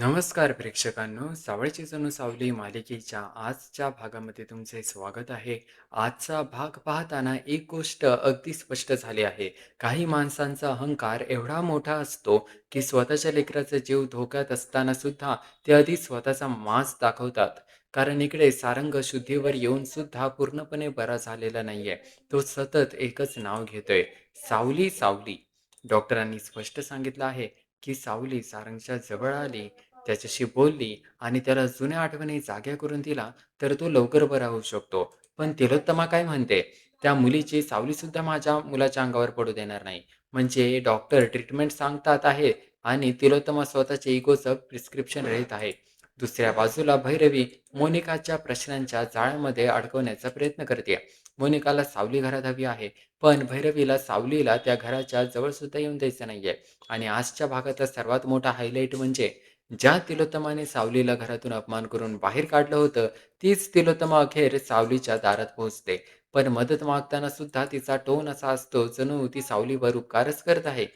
नमस्कार प्रेक्षकांनो, सावळीची जणू सावली मालिकेच्या आजच्या भागामध्ये तुमचे स्वागत आहे. आजचा भाग पाहताना एक गोष्ट अगदी स्पष्ट झाली आहे. काही माणसांचा अहंकार एवढा मोठा असतो की स्वतःच्या लेकराचा जीव धोक्यात असताना सुद्धा ते आधी स्वतःचा मांस दाखवतात. कारण इकडे सारंग शुद्धीवर येऊन सुद्धा पूर्णपणे बरा झालेला नाहीये. तो सतत एकच नाव घेतोय, सावली सावली. डॉक्टरांनी स्पष्ट सांगितलं आहे की सावली सारंगच्या जवळ आली, त्याच्याशी बोलली आणि त्याला जुन्या आठवणी जाग्या करून दिला तर तो लवकर बरा होऊ शकतो. पण तिलोत्तमा काय म्हणते, त्या मुलीची सावली सुद्धा माझ्या मुलाच्या अंगावर पडू देणार नाही. म्हणजे डॉक्टर ट्रीटमेंट सांगतात आहे आणि तिलोत्तमा स्वतःच्या इगोचं प्रिस्क्रिप्शन लिहित आहे. दुसऱ्या बाजूला भैरवी मोनिकाच्या प्रश्नांच्या जाळ्यामध्ये अडकवण्याचा प्रयत्न करते. मोनिकाला सावली घरात हवी आहे, पण भैरवीला सावलीला त्या घराच्या जवळ सुद्धा येऊन द्यायचं नाहीये. आणि आजच्या भागातला सर्वात मोठा हायलाईट म्हणजे ज्या तिलोत्तमाने सावलीला घरातून अपमान करून बाहेर काढलं होतं, तीच तिलोत्तमा अखेर सावलीच्या दारात पोहोचते. पण मदत मागताना सुद्धा तिचा टोन असा असतो जणू ती सावलीवर उपकारच करत आहे.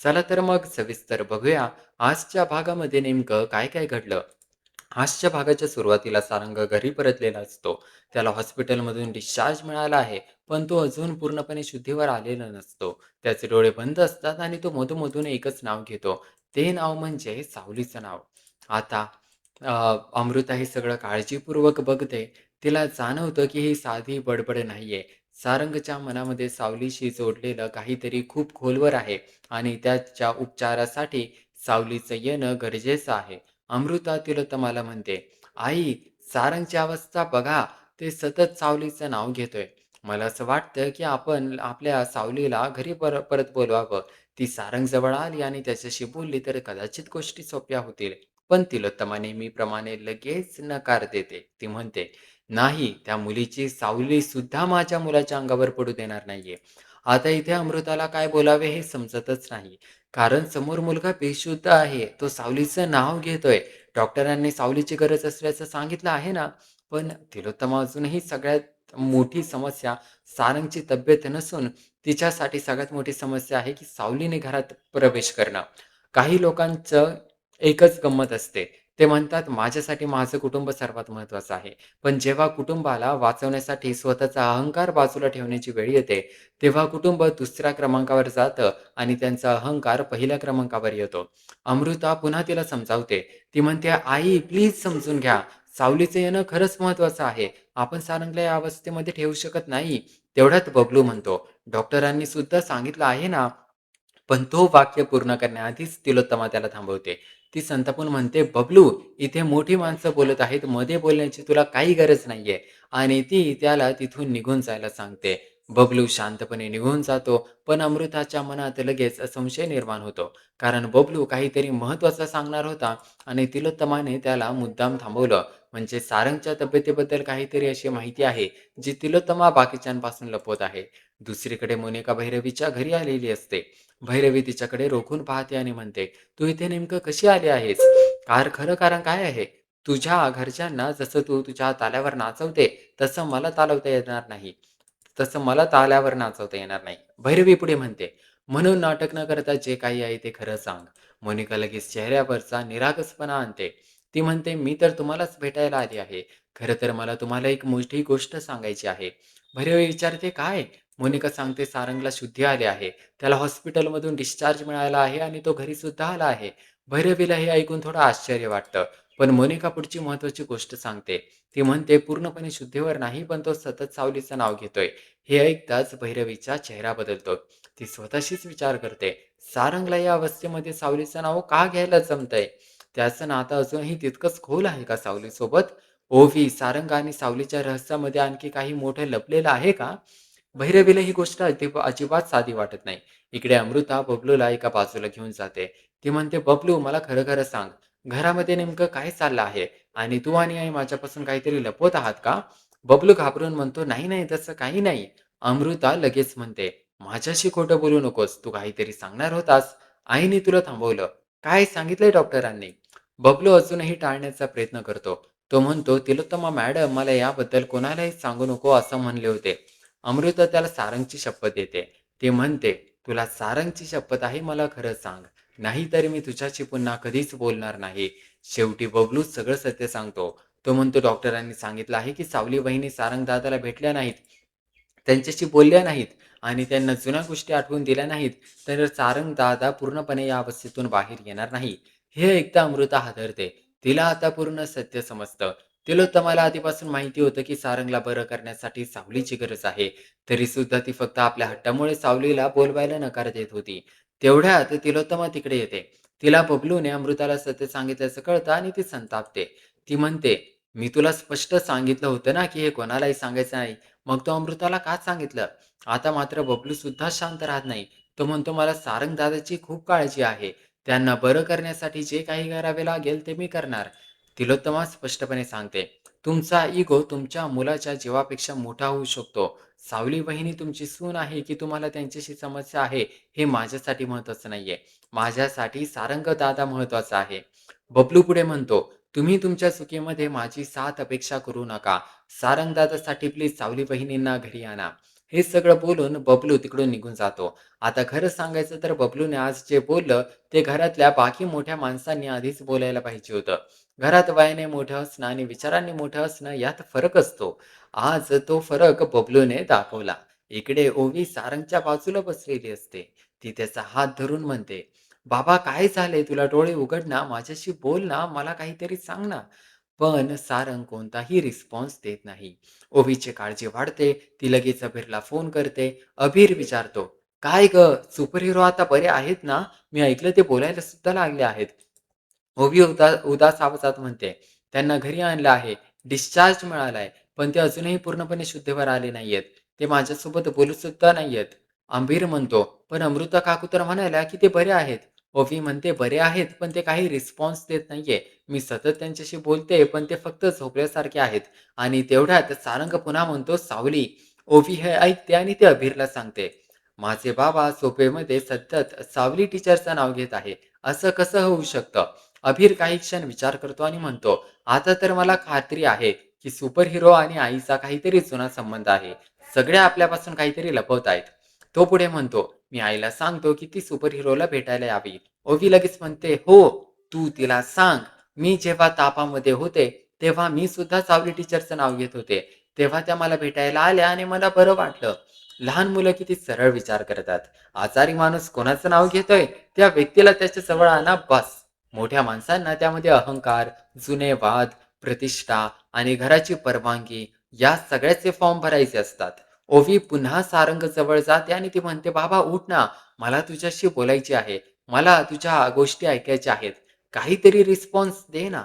चला तर मग सविस्तर बघूया आजच्या भागामध्ये नेमकं काय काय घडलं. आजच्या भागाच्या सुरुवातीला सारंग घरी परतलेला असतो. त्याला हॉस्पिटलमधून डिस्चार्ज मिळाला आहे, पण तो अजून पूर्णपणे शुद्धीवर आलेला नसतो. त्याचे डोळे बंद असतात आणि तो मधून एकच नाव घेतो. ते नाव म्हणजे सावलीचं नाव. आता अमृता हे सगळं काळजीपूर्वक बघते. तिला जाणवतं की ही साधी बडबड नाहीये. सारंगच्या मनामध्ये सावलीशी जोडलेलं काहीतरी खूप खोलवर आहे आणि त्याच्या उपचारासाठी सावलीचं येणं गरजेचं आहे. अमृता तिलोत्तमाला म्हणते, "आई, सारंगची अवस्था बघा. ते सतत सावलीचं नाव घेतोय. मला असं वाटतं की आपण आपल्या सावलीला घरी परत बोलवावं." ती सारंग जवळ आली आणि त्याच्याशी बोलली तर कदाचित गोष्टी सोप्या होतील. पण तिलोत्तमा नेहमीप्रमाणे लगेच नकार देते. ती म्हणते, "नाही, त्या मुलीची सावली सुद्धा माझ्या मुलाच्या अंगावर पडू देणार नाहीये." आता इथे अमृताला काय बोलावे हे समजतच नाही. कारण समोर मुलगा बेशुद्ध आहे. तो सावलीचं नाव घेतोय. डॉक्टरांनी सावलीची गरज असल्याचं सांगितलं आहे ना. पण तिलोत्तमा अजूनही सगळ्यात मोठी समस्या सारंगची तब्येत नसून तिच्यासाठी सगळ्यात मोठी समस्या आहे की सावलीने घरात प्रवेश करणं. काही लोकांचं एकच गंमत असते. ते म्हणतात माझ्यासाठी माझं कुटुंब सर्वात महत्त्वाचं आहे. पण जेव्हा कुटुंबाला वाचवण्यासाठी स्वतःचा अहंकार बाजूला ठेवण्याची वेळ येते, तेव्हा कुटुंब दुसऱ्या क्रमांकावर जातं आणि त्यांचा अहंकार पहिल्या क्रमांकावर येतो. अमृता पुन्हा तिला समजावते. ती म्हणते, "आई प्लीज समजून घ्या. सावलीचं येणं खरंच महत्त्वाचं आहे. आपण सारंगला या अवस्थेमध्ये ठेवू शकत नाही." तेवढ्यात बबलू म्हणतो, "डॉक्टरांनी सुद्धा सांगितलं आहे ना." पण तो वाक्य पूर्ण करण्याआधीच तिलोत्तमा त्याला थांबवते. ती संतापून म्हणते, "बबलू, इथे मोठी माणसं बोलत आहेत. मध्ये बोलण्याची तुला काही गरज नाहीये." आणि ती त्याला तिथून निघून जायला सांगते. बबलू शांतपणे निघून जातो. पण अमृताच्या मनात लगेच संशय निर्माण होतो. कारण बबलू काहीतरी महत्त्वाचं सांगणार होता आणि तिलोत्तमाने त्याला मुद्दाम थांबवलं. म्हणजे सारंगच्या तब्येतीबद्दल काहीतरी अशी माहिती आहे, जी तिलोत्तमा बाकीच्यांपासून लपवत आहे. दुसरीकडे मोनिका भैरवीच्या घरी आलेली असते. भैरवी तिच्याकडे रोखून पाहते आणि म्हणते, "तू इथे नेमकं कशी आली आहेस? खरं कारण काय आहे? तुझ्या घरच्यांना जसं तू तुझ्या ताल्यावर नाचवते, तसं मला चालवता येणार नाही. तसं मला ताल्यावर नाचवता येणार नाही." भैरवी पुढे म्हणते, "म्हणून नाटक न करता जे काही आहे ते खरं सांग." मोनिका लगेच चेहऱ्यावरचा निरागसपणा आणते. ती म्हणते, "मी तर तुम्हालाच भेटायला आली आहे. खरं तर मला तुम्हाला एक मोठी गोष्ट सांगायची आहे." भैरवी विचारते, "काय?" मोनिका सांगते, "सारंगला शुद्धी आली आहे. त्याला हॉस्पिटलमधून डिस्चार्ज मिळाला आहे आणि तो घरी सुद्धा आला आहे." भैरवीला हे ऐकून थोडं आश्चर्य वाटतं. पण मोनिका पुढची महत्त्वाची गोष्ट सांगते. ती म्हणते, "पूर्णपणे शुद्धीवर नाही, पण तो सतत सावलीचं नाव घेतोय." हे ऐकताच भैरवीचा चेहरा बदलतो. ती स्वतःशीच विचार करते, "सारंगला या अवस्थेमध्ये सावलीचं नाव का घ्यायला जमतंय? त्याचं नातं अजूनही तितकंच खोल आहे का सावलीसोबत? ओवी, सारंग आणि सावलीच्या रहस्यामध्ये आणखी काही मोठं लपलेलं आहे का?" भैरवीला ही गोष्ट अजिबात साधी वाटत नाही. इकडे अमृता बबलूला एका बाजूला घेऊन जाते. ती म्हणते, "बबलू, मला खरं-खरं सांग. घरामध्ये नेमकं काय चाललं आहे? आणि तू आणि आई माझ्यापासून काहीतरी लपवत आहात का?" बबलू घाबरून म्हणतो, "नाही, नाही, तसं काही नाही." अमृता लगेच म्हणते, "माझ्याशी खोटं बोलू नकोस. तू काहीतरी सांगणार होतास. आईने तुला थांबवलं. काय सांगितलंय डॉक्टरांनी?" बबलू अजूनही टाळण्याचा प्रयत्न करतो. तो म्हणतो, "तिलोत्तमा मॅडम मला याबद्दल कोणालाही सांगू नको असं म्हणले होते." अमृता त्याला सारंगची शपथ देते. ती म्हणते, "तुला सारंगची शपथ आहे, मला खरं सांग. नाहीतर मी तुझ्याशी पुन्हा कधीच बोलणार नाही." शेवटी बबलू सगळं सत्य सांगतो. तो म्हणतो, "डॉक्टरांनी सांगितलं आहे, की सावली वहिनी सारंगदादाला भेटल्या नाहीत, त्यांच्याशी बोलल्या नाहीत आणि त्यांना जुन्या गोष्टी आठवून दिल्या नाहीत, तर सारंगदादा पूर्णपणे या अवस्थेतून बाहेर येणार नाही." हे ऐकता अमृता हादरते. तिला आता पूर्ण सत्य समजतं. तिलोत्तमाला आधीपासून माहिती होतं, की सारंगला बरं करण्यासाठी सावलीची गरज आहे. तरीसुद्धा ती फक्त आपल्या हट्टामुळे सावलीला बोलवायला नकार देत होती. तेवढ्यात तिलोत्तमा तिकडे येते. तिला बबलूने अमृताला सत्य सांगितल्याचं कळतं आणि ती संतापते. ती म्हणते, "मी तुला स्पष्ट सांगितलं होतं ना, की हे कोणालाही सांगायचं नाही. मग तू अमृताला का सांगितलं?" आता मात्र बबलू सुद्धा शांत राहत नाही. तो म्हणतो, "मला सारंग दादाची खूप काळजी आहे. त्यांना बरं करण्यासाठी जे काही करावे लागेल ते मी करणार." तिलोत्तमा स्पष्टपणे सांगते, "तुमचा इगो तुमच्या मुलाच्या जीवापेक्षा मोठा होऊ शकतो. सावली वहिनी तुमची सून आहे, की तुम्हाला त्यांच्याशी समस्या आहे, हे माझ्यासाठी महत्त्वाचं नाहीये. माझ्यासाठी सारंग दादा महत्त्वाचा आहे." बबलू पुढे म्हणतो, "तुम्ही तुमच्या चुकीमध्ये माझी साथ अपेक्षा करू नका. सारंग दादासाठी प्लीज सावली वहिनींना घरी आणा." हे सगळं बोलून बबलू तिकडून निघून जातो. आता खरं सांगायचं तर बबलूने आज जे बोललं ते घरातल्या बाकी मोठ्या माणसांनी आधीच बोलायला पाहिजे होतं. घरात वयाने मोठं असणं आणि विचारांनी मोठं असणं यात फरक असतो. आज तो फरक बबलूने दाखवला. इकडे ओवी सारंगच्या बाजूला बसलेली असते. ती त्याचा हात धरून म्हणते, "बाबा काय झालंय? तुला डोळे उघड ना, माझ्याशी बोल ना, मला काहीतरी सांग ना." पण सारंग कोणताही रिस्पॉन्स देत नाही. ओवीची काळजी वाढते. ती लगेच अबीरला फोन करते. अबीर विचारतो, "काय गं, सुपरहिरो आता बरे आहेत ना? मी ऐकलं ते बोलायला सुद्धा लागले आहेत." ओवी उदास आवाजात म्हणते, "त्यांना घरी आणलं आहे. डिस्चार्ज मिळालाय. पण ते अजूनही पूर्णपणे शुद्धीवर आले नाहीयेत. ते माझ्यासोबत बोलत सुद्धा नाहीयेत." अंबीर म्हणतो, "पण अमृता काकू तर म्हणाल्या, की ते बरे आहेत." ओवी म्हणते, "बरे आहेत, पण ते काही रिस्पॉन्स देत नाहीये. मी सतत त्यांच्याशी बोलते, पण ते फक्त झोपल्यासारखे आहेत." आणि तेवढ्यात सारंग पुन्हा म्हणतो, "सावली." ओवी हे ऐकते आणि ते अबीरला सांगते, "माझे बाबा सोफेमध्ये सतत सावली टीचरचं नाव घेत आहे. असं कसं होऊ शकतं?" अबीर काही क्षण विचार करतो आणि म्हणतो, "आता तर मला खात्री आहे, की सुपर हिरो आणि आईचा काहीतरी जुना संबंध आहे. सगळे आपल्यापासून काहीतरी लपवत आहेत." तो पुढे म्हणतो, "मी आईला सांगतो, की ती सुपर हिरोला भेटायला यावी." ओवी लगेच म्हणते, "हो, तू तिला सांग. मी जेव्हा तापामध्ये होते, तेव्हा मी सुद्धा सावली टीचरचं नाव घेत होते. तेव्हा त्या मला भेटायला आल्या आणि मला बरं वाटलं." लहान मुलं किती सरळ विचार करतात. आजारी माणूस कोणाचं नाव घेतोय, त्या व्यक्तीला त्याच्या जवळ आणा बस. मोठ्या माणसांना त्यामध्ये अहंकार, जुने वाद, प्रतिष्ठा आणि घराची परवानगी या सगळ्याचे फॉर्म भरायचे असतात. ओवी पुन्हा सारंग जवळ जाते आणि ती म्हणते, "बाबा उठ ना, मला तुझ्याशी बोलायचे आहे. मला तुझ्या गोष्टी ऐकायच्या आहेत. काहीतरी रिस्पॉन्स दे ना."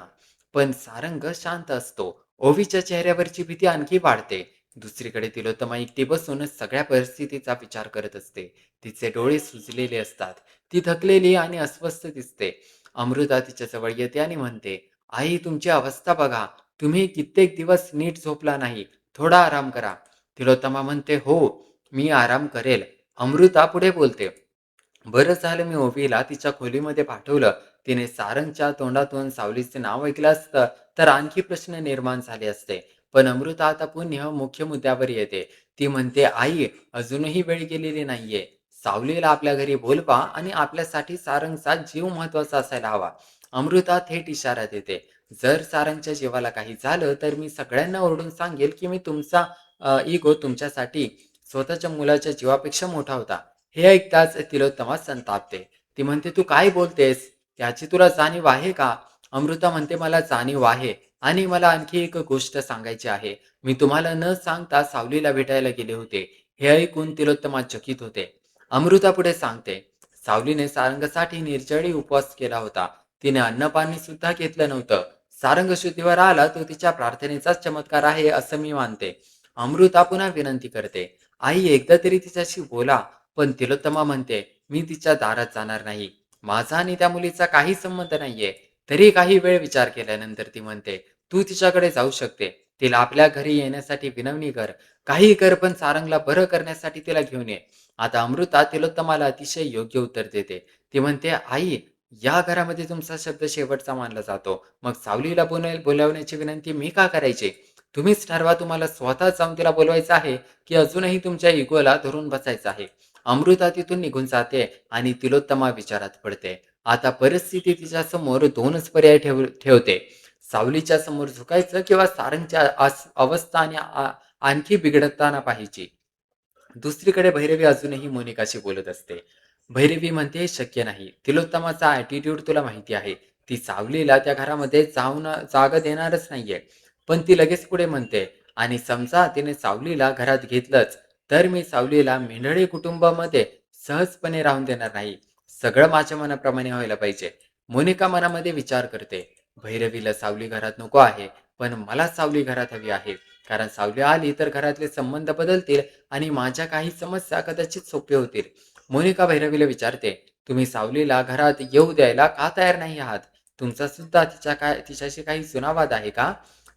पण सारंग शांत असतो. ओवीच्या चेहऱ्यावरची भीती आणखी वाढते. दुसरीकडे तिलोत्तमा एकटी बसून सगळ्या परिस्थितीचा विचार करत असते. तिचे डोळे सुजलेले असतात. ती थकलेली आणि अस्वस्थ दिसते. अमृता तिच्याजवळ येते आणि म्हणते, "आई तुमची अवस्था बघा. तुम्ही कित्येक दिवस नीट झोपला नाही. थोडा आराम करा." तिलोत्तमा म्हणते, "हो, मी आराम करेल." अमृता पुढे बोलते, "बरं झालं मी ओवीला तिच्या खोलीमध्ये पाठवलं. तिने सारंगच्या तोंडातून सावलीचे नाव ऐकलं असतं, तर आणखी प्रश्न निर्माण झाले असते." पण अमृता आता पुन्हा मुख्य मुद्द्यावर येते. ती म्हणते, "आई, अजूनही वेळ गेलेली नाहीये. सावलीला आपल्या घरी बोलवा आणि आपल्यासाठी सारंगचा जीव महत्त्वाचा असायला हवा." अमृता थेट इशारा देते, "जर सारंगच्या जीवाला काही झालं, तर मी सगळ्यांना ओरडून सांगेल, की मी तुमचा इगो तुमच्यासाठी स्वतःच्या मुलाच्या जीवापेक्षा मोठा होता." हे ऐकताच तिलोत्तमा संतापते. ती म्हणते, "तू काय बोलतेस? याची तुला जाणीव आहे का?" अमृता म्हणते, "मला जाणीव आहे आणि मला आणखी एक गोष्ट सांगायची आहे. मी तुम्हाला न सांगता सावलीला भेटायला गेले होते." हे ऐकून तिलोत्तमा चकित होते. अमृता पुढे सांगते, "सावलीने सारंगसाठी निर्जळी उपवास केला होता. तिने अन्नपाणी सुद्धा घेतलं नव्हतं. सारंग शुद्धीवर आला तो तिच्या प्रार्थनेचाच चमत्कार आहे असं मी मानते." अमृता पुन्हा विनंती करते, "आई एकदा तरी तिच्याशी बोला." पण तिलोत्तमा म्हणते, "मी तिच्या दारात जाणार नाही. माझा आणि त्या मुलीचा काही संबंध नाहीये." तरी काही वेळ विचार केल्यानंतर ती म्हणते, "तू तिच्याकडे जाऊ शकते. तिला आपल्या घरी येण्यासाठी विनवणी कर. काहीही कर पण सारंगला बरं करण्यासाठी तिला घेऊन ये." आता अमृता तिलोत्तमाला अतिशय योग्य उत्तर देते. ती म्हणते, "आई, या घरामध्ये तुमचा शब्द शेवटचा मानला जातो. मग सावलीला बोलावण्याची विनंती मी का करायची? तुम्हीच ठरवा तुम्हाला स्वतः जाऊन तिला बोलवायचं आहे, की अजूनही तुमच्या इगोला धरून बसायचं आहे." अमृता तिथून निघून जाते आणि तिलोत्तमा विचारात पडते. आता परिस्थिती तिच्यासमोर 2च पर्याय ठेवते. सावलीच्या समोर झुकायचं किंवा सारंगच्या अवस्था आणि आणखी बिघडताना पाहायची. दुसरीकडे भैरवी अजूनही मोनिकाशी बोलत असते. भैरवी म्हणते, "शक्य नाही. तिलोत्तमाचा ॲटिट्यूड तुला माहिती आहे. ती सावलीला त्या घरामध्ये जागा देणारच नाहीये." पण ती लगेच पुढे म्हणते, "आणि समजा तिने सावलीला घरात घेतलंच, तर मी सावलीला मेंढळे कुटुंबामध्ये सहजपणे राहून देणार नाही. सगळं माझ्या मनाप्रमाणे व्हायला पाहिजे." मोनिका मनामध्ये विचार करते, "भैरवीला सावली घरात नको आहे, पण मला सावली घरात हवी आहे. कारण सावली आली तर घरातले संबंध बदलतील आणि माझ्या काही समस्या कदाचित सोप्या होतील." मोनिका भैरवीला विचारते, "तुम्ही सावलीला घरात येऊ द्यायला का तयार नाही आहात? तुमचा सुद्धा तिच्याशी काही जुना वाद आहे का?"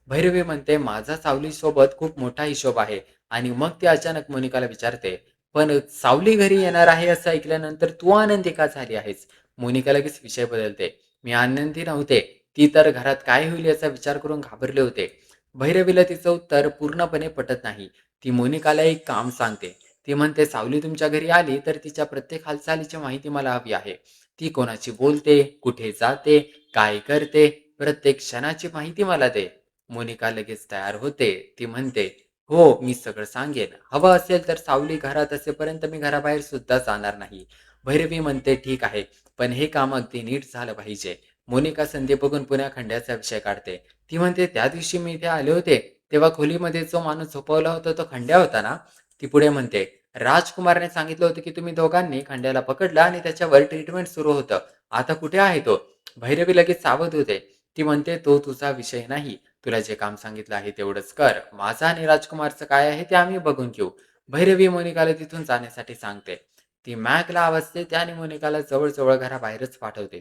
भैरवी म्हणते, "माझा सावलीसोबत खूप मोठा हिशोब आहे." आणि मग ती अचानक मोनिकाला विचारते, "पण सावली घरी येणार आहे असं ऐकल्यानंतर तू आनंदी का झाली आहेस?" मोनिका लगेच विषय बदलते, "मी आनंदी नव्हते. ती तर घरात काय होईल याचा विचार करून घाबरले होते." भैरवीला तिचं उत्तर पूर्णपणे पटत नाही. ती मोनिकाला एक काम सांगते. ती म्हणते, "सावली तुमच्या घरी आली तर तिच्या प्रत्येक हालचालीची माहिती मला हवी आहे. ती कोणाशी बोलते, कुठे जाते, काय करते, प्रत्येक क्षणाची माहिती मला दे." मोनिका लगेच तयार होते. ती म्हणते, "हो, मी सगळं सांगेन. हवं असेल तर सावली घरात असेपर्यंत मी घराबाहेर सुद्धा जाणार नाही." भैरवी म्हणते, "ठीक आहे, पण हे काम अगदी नीट झालं पाहिजे." मोनिका संधी बघून पुन्हा खंड्याचा विषय काढते. ती म्हणते, "त्या दिवशी मी इथे आले होते, तेव्हा खोलीमध्ये जो माणूस झोपवला होता तो खंड्या होता ना?" ती पुढे म्हणते, "राजकुमारने सांगितलं होतं की तुम्ही दोघांनी खंड्याला पकडलं आणि त्याच्यावर ट्रीटमेंट सुरू होतं. आता कुठे आहे तो?" भैरवी लगेच सावध होते. ती म्हणते, "तो तुझा विषय नाही. तुला जे काम सांगितलं आहे तेवढंच कर. माझं आणि राजकुमारचं काय आहे ते आम्ही बघून घेऊ." भैरवी मोनिकाला तिथून जाण्यासाठी सांगते. ती मॅकला आवाज देते आणि मोनिकाला जवळ घराबाहेरच पाठवते.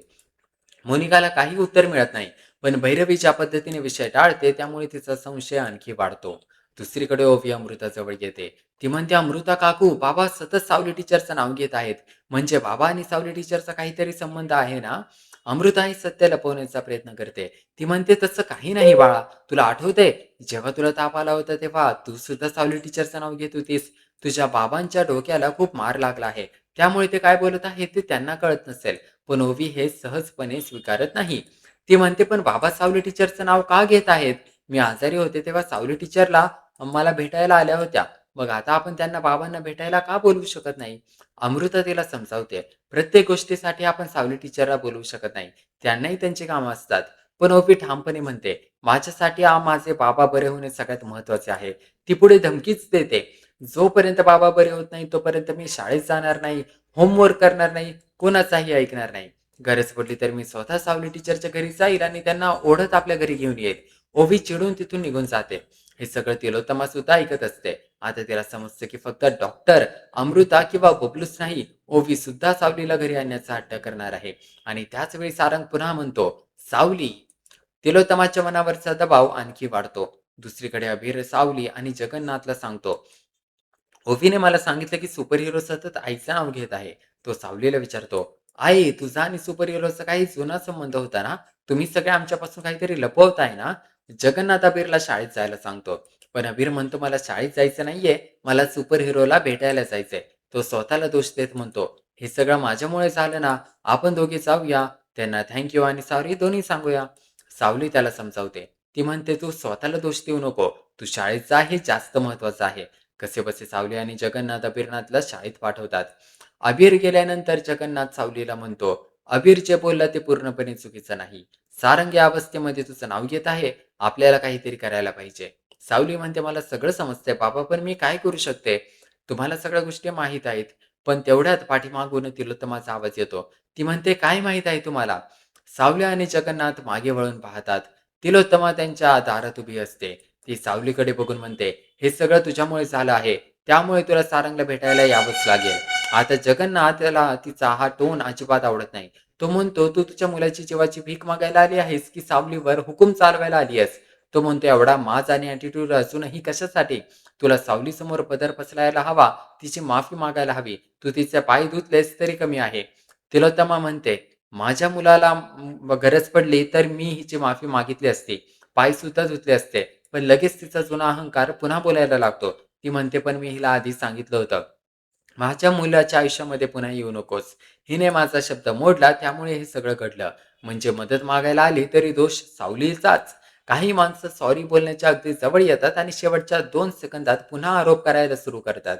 मोनिकाला काही उत्तर मिळत नाही. पण भैरवी ज्या पद्धतीने विषय टाळते त्यामुळे तिचा संशय आणखी वाढतो. दुसरीकडे ओवी अमृताजवळ येते. ती म्हणते, "अमृता काकू, बाबा सतत सावली टीचरचं नाव घेत आहेत. म्हणजे बाबा आणि सावली टीचरचा काहीतरी संबंध आहे ना?" अमृता ही सत्य लपवण्याचा प्रयत्न करते. ती म्हणते, "तसं काही नाही बाळा. तुला आठवतंय, जेव्हा तुला ताप आला होता तेव्हा तू सुद्धा सावली टीचरचं नाव घेत होतीस. तुझ्या बाबांच्या डोक्याला खूप मार लागला आहे. त्यामुळे ते काय बोलत आहेत ते त्यांना कळत नसेल." पण ओवी हे सहजपणे स्वीकारत नाही. ती म्हणते, "पण बाबा सावली टीचरचं नाव का घेत आहेत? मी आजारी होते तेव्हा सावली टीचरला मला भेटायला आल्या होत्या. मग आता आपण त्यांना बाबांना भेटायला का बोलवू शकत नाही?" अमृता तिला समजावते, "प्रत्येक गोष्टीसाठी आपण सावली टीचरला बोलवू शकत नाही. त्यांनाही त्यांची कामं असतात." पण ओवी ठामपणे म्हणते, "माझ्यासाठी माझे बाबा बरे होणे सगळ्यात महत्त्वाचे आहे." ती पुढे धमकीच देते, "जोपर्यंत बाबा बरे होत नाही तोपर्यंत मी शाळेत जाणार नाही, होमवर्क करणार नाही, कोणाचाही ऐकणार नाही. गरज पडली तर मी स्वतः सावली टीचरच्या घरी जाईल आणि त्यांना ओढत आपल्या घरी घेऊन येईल." ओवी चिडून तिथून निघून जाते. हे सगळं तिलोत्तमा सुद्धा ऐकत असते. आता तिला समजतं की फक्त डॉक्टर, अमृता किंवा बबलूच नाही, ओवी सुद्धा सावलीला घरी आणण्याचा हट्ट करणार आहे. आणि त्याच वेळी सारंग पुन्हा म्हणतो, "सावली." तिलोत्तमाच्या मनावरचा दबाव आणखी वाढतो. दुसरीकडे अभिर सावली आणि जगन्नाथला सांगतो, ओवीने मला सांगितलं की सुपर हिरो सतत आईचं नाव घेत आहे. तो सावलीला विचारतो, "आई, तुझा आणि सुपर हिरोचा काही जुना संबंध होता ना? तुम्ही सगळे आमच्यापासून काहीतरी लपवताय ना?" जगन्नाथ अबीरला शाळेत जायला सांगतो. पण अबीर म्हणतो, "मला शाळेत जायचं नाहीये. मला सुपर हिरोला भेटायला जायचंय." तो स्वतःला दोष देत म्हणतो, "हे सगळं माझ्यामुळे झालं ना. आपण दोघे जाऊया. त्यांना थँक यू आणि सॉरी दोन्ही सांगूया." सावली त्याला समजावते. ती म्हणते, "तू स्वतःला दोष देऊ नको. तू शाळेत जा हे जास्त महत्वाचं आहे." कसेबसे सावली आणि जगन्नाथ अबीरनाथला शाळेत पाठवतात. अबीर गेल्यानंतर जगन्नाथ सावलीला म्हणतो, "अबीर जे बोलला ते पूर्णपणे चुकीचं नाही. सारंग या अवस्थेमध्ये तुझं नाव घेत आहे. आपल्याला काहीतरी करायला पाहिजे." सावली म्हणते, "मला सगळं समजतंय बाबा, पण मी काय करू शकते? तुम्हाला सगळ्या गोष्टी माहीत आहेत." पण तेवढ्यात पाठीमागून तिलोत्तमाचा आवाज येतो. ती म्हणते, "काय माहीत आहे तुम्हाला?" सावली आणि जगन्नाथ मागे वळून पाहतात. तिलोत्तमा त्यांच्या दारात उभी असते. ती सावलीकडे बघून म्हणते, "हे सगळं तुझ्यामुळे झालं आहे. त्यामुळे तुला सारंगला भेटायला यावंच लागेल." आता जगन्नाथला तिचा हा टोन अजिबात आवडत नाही. तो म्हणतो, "तू तुझ्या मुलाची जीवाची भीक मागायला आली आहेस की सावलीवर हुकूम चालवायला आली आहेस?" तो म्हणतो, "एवढा माज आणि ॲटिट्यूड अजूनही कशासाठी? तुला सावलीसमोर पदर पसरायला हवा, तिची माफी मागायला हवी. तू तिचे पाय धुतलेस तरी कमी आहे." तिलोत्तमा म्हणते, "माझ्या मुलाला गरज पडली तर मी हिची माफी मागितली असती. पायसुद्धा धुतले असते." पण लगेच तिचा जुना अहंकार पुन्हा बोलायला लागतो. ती म्हणते, "पण मी हिला आधीच सांगितलं होतं. माझ्या मुलाच्या आयुष्यामध्ये पुन्हा येऊ नकोस. हिने माझा शब्द मोडला त्यामुळे हे सगळं घडलं. म्हणजे मदत मागायला आली तरी दोष सावलीचाच. काही माणसं सॉरी बोलण्याच्या अगदी जवळ येतात आणि शेवटच्या 2 सेकंदात पुन्हा आरोप करायला सुरू करतात.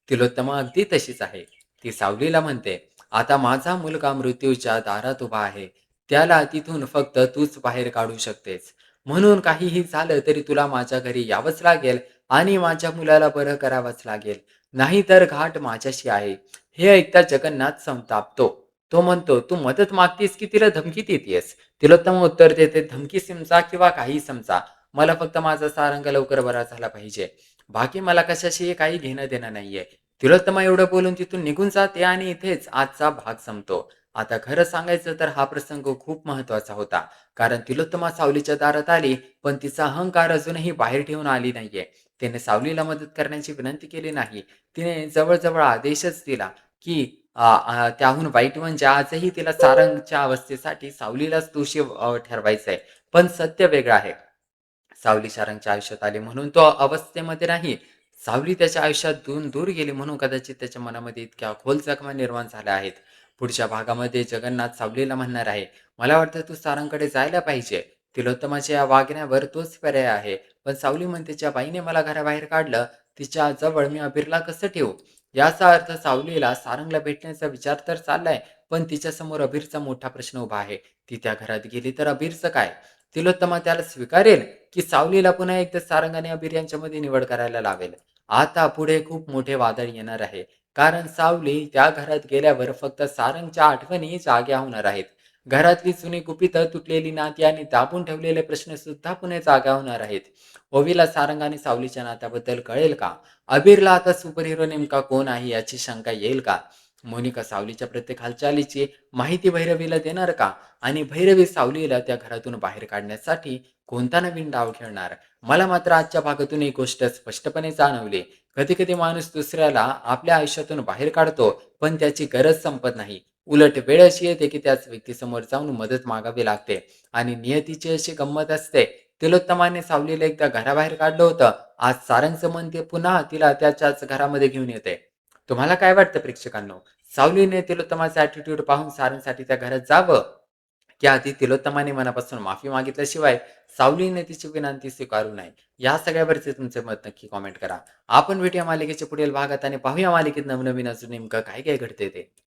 तिलोत्तमा अगदी तशीच आहे. ती सावलीला म्हणते, "आता माझा मुलगा मृत्यूच्या दारात उभा आहे. त्याला तिथून फक्त तूच बाहेर काढू शकतेस. म्हणून काहीही झालं तरी तुला माझ्या घरी यावंच लागेल आणि माझ्या मुलाला बरं करावंच लागेल. नाहीतर घाट माझ्याशी आहे." हे ऐकता जगन्नाथ संतापतो. तो म्हणतो, "तू मदत मागतेस की तिला धमकी देतेयस?" तिलोत्तमा उत्तर देते, "धमकी समजा किंवा काहीही समजा. मला फक्त माझा सारंग लवकर बरा झाला पाहिजे. बाकी मला कशाशीही काही घेणं-देणं नाहीये." तिलोत्तमा एवढं बोलून तिथून निघून जाते आणि इथेच आजचा भाग संपतो. आता खरं सांगायचं तर हा प्रसंग खूप महत्त्वाचा होता. कारण तिलोत्तमा सावलीच्या दारात आली, पण तिचा अहंकार अजूनही बाहेर ठेवून आली नाहीये. तिने सावलीला मदत करण्याची विनंती केली नाही. तिने जवळ आदेशच दिला, की त्याहून वाईट म्हणजे आजही तिला सारंगच्या अवस्थेसाठी सावलीलाच दोषी ठरवायचं आहे. पण सत्य वेगळं आहे. सावली सारंगच्या आयुष्यात आली म्हणून तो अवस्थेमध्ये नाही. सावली त्याच्या आयुष्यातून दूर गेली म्हणून कदाचित त्याच्या मनामध्ये इतक्या खोल जखमा निर्माण झाल्या आहेत. पुढच्या भागामध्ये जगन्नाथ सावलीला म्हणणार आहे, "मला वाटतं तू सारंगकडे जायला पाहिजे." तिलोत्तमाच्या या वागण्यावर तोच पर्याय आहे. पण सावली म्हणते, "ज्या बाईने मला घराबाहेर काढलं, तिच्या जवळ मी अबीरला कसं ठेवू?" याचा अर्थ सावलीला सारंगला भेटण्याचा विचार तर चाललाय, पण तिच्यासमोर अबीरचा मोठा प्रश्न उभा आहे. ती त्या घरात गेली तर अबीरचं काय? तिलोत्तमा त्याला स्वीकारेल, की सावलीला पुन्हा एकदा सारंग आणि अबीर यांच्यामध्ये निवड करायला लावेल? आता पुढे खूप मोठे वादळ येणार आहे. कारण सावली त्या घरात गेल्यावर फक्त सारंगच्या आठवणी जाग्या होणार आहेत. घरातली जुनी गुपितं, तुटलेली नाती आणि दाबून ठेवलेले प्रश्न सुद्धा पुन्हा जागा होणार आहेत. ओवीला सारंग आणि सावलीच्या नात्याबद्दल कळेल का? अबीरला आता सुपर हिरो नेमका कोण आहे याची शंका येईल का? मोनिका सावलीच्या प्रत्येक हालचालीची माहिती भैरवीला देणार का? आणि भैरवी सावलीला त्या घरातून बाहेर काढण्यासाठी कोणता नवीन डाव खेळणार? मला मात्र आजच्या भागातून एक गोष्ट स्पष्टपणे जाणवली. कधी-कधी माणूस दुसऱ्याला आपल्या आयुष्यातून बाहेर काढतो, पण त्याची गरज संपत नाही. उलट वेळ अशी येते की त्याच व्यक्तीसमोर जाऊन मदत मागावी लागते. आणि नियतीची अशी गंमत असते. तिलोत्तमाने सावलीला एकदा घराबाहेर काढलं होतं. आज सारंगचं मन ते पुन्हा तिला त्याच्याच घरामध्ये घेऊन येते. तुम्हाला काय वाटतं प्रेक्षकांनो? सावलीने तिलोत्तमाचा ॲटिट्यूड पाहून सारंगसाठी त्या घरात जावं? की आधी तिलोत्तमाने मनापासून माफी मागितल्याशिवाय सावलीने तिची विनंती स्वीकारू नये? या सगळ्यावरचे तुमचे मत नक्की कॉमेंट करा. आपण भेटूया मालिकेच्या पुढील भागात आणि पाहूया मालिकेत नवनवीन अजून नेमकं काय काय घडते ते.